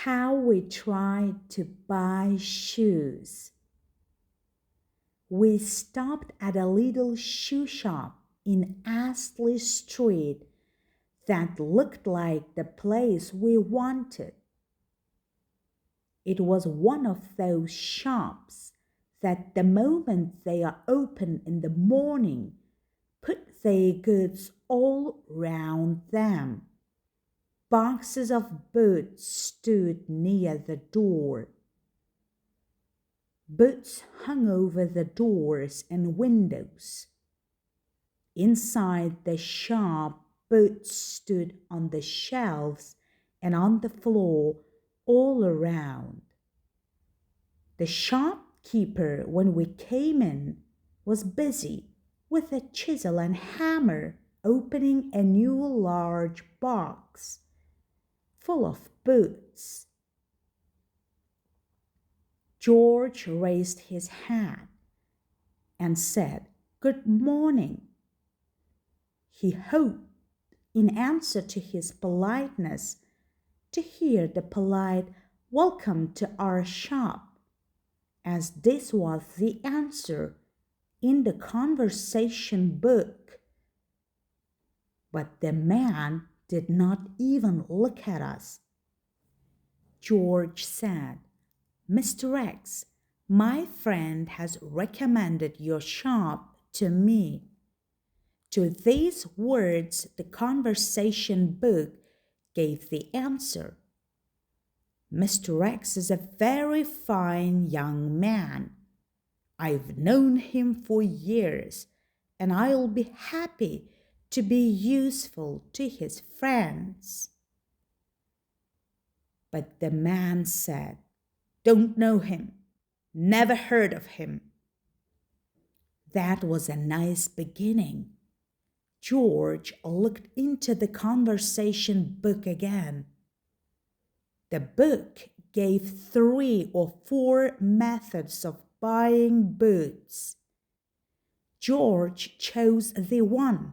How we tried to buy shoes. We stopped at a little shoe shop in Astley Street that looked like the place we wanted. It was one of those shops that the moment they are open in the morning, put their goods all round them. Boxes of boots stood near the door. Boots hung over the doors and windows. Inside the shop, boots stood on the shelves and on the floor all around. The shopkeeper, when we came in, was busy with a chisel and hammer opening a new large box full of boots. George raised his hat and said, "Good morning." He hoped, in answer to his politeness, to hear the polite "Welcome to our shop," as this was the answer in the conversation book. But the man did not even look at us. George said, "Mr. X, my friend has recommended your shop to me." To these words, the conversation book gave the answer. "Mr. X is a very fine young man. I've known him for years, and I'll be happy to be useful to his friends." But the man said, "Don't know him. Never heard of him." That was a nice beginning. George looked into the conversation book again. The book gave 3 or 4 methods of buying boots. George chose the one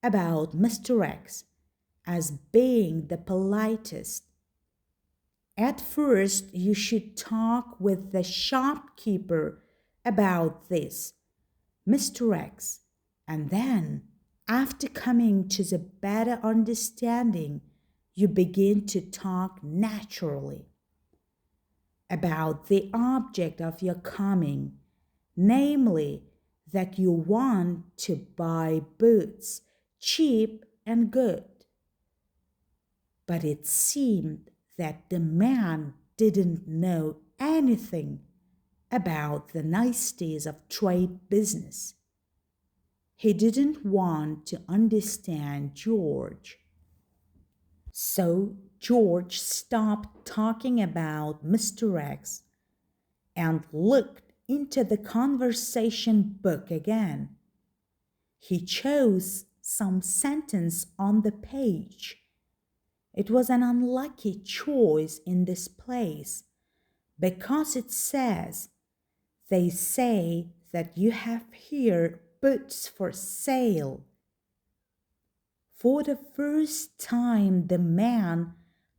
about Mr. X as being the politest. At first, you should talk with the shopkeeper about this, Mr. X, and then, after coming to the better understanding, you begin to talk naturally about the object of your coming, namely, that you want to buy boots, cheap and good. But it seemed that the man didn't know anything about the niceties of trade business. He didn't want to understand George. So George stopped talking about Mr. X and looked into the conversation book again. He chose some sentence on the page. It was an unlucky choice in this place because it says, "They say that you have here boots for sale." For the first time, the man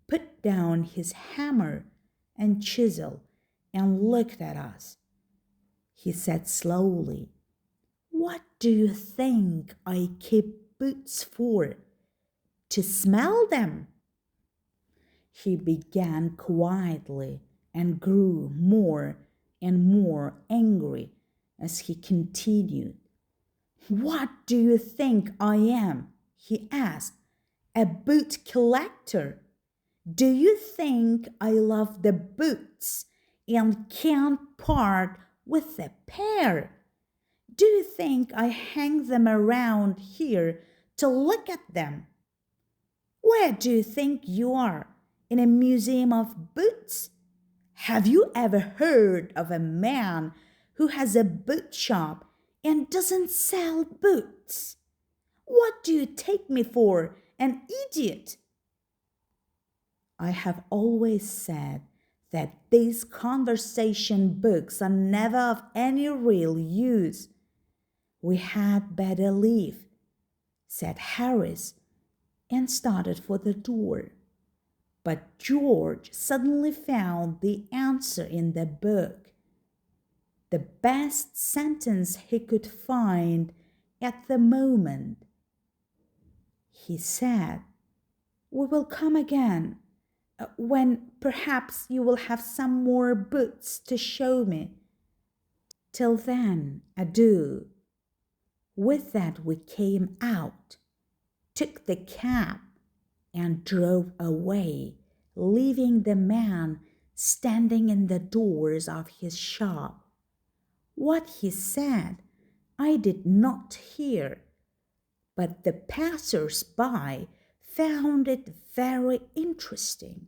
put down his hammer and chisel and looked at us. He said slowly, "What do you think I keep boots for? To smell them?" He began quietly and grew more and more angry as he continued. "What do you think I am?" he asked. "A boot collector? Do you think I love the boots and can't part with a pair? Do you think I hang them around here to look at them? Where do you think you are? In a museum of boots? Have you ever heard of a man who has a boot shop and doesn't sell boots? What do you take me for, an idiot?" I have always said that these conversation books are never of any real use. "We had better leave," said Harris, and started for the door. But George suddenly found the answer in the book, the best sentence he could find at the moment. He said, "We will come again, when perhaps you will have some more books to show me. Till then, adieu." With that we came out, took the cab, and drove away, leaving the man standing in the doors of his shop. What he said I did not hear, but the passers-by found it very interesting.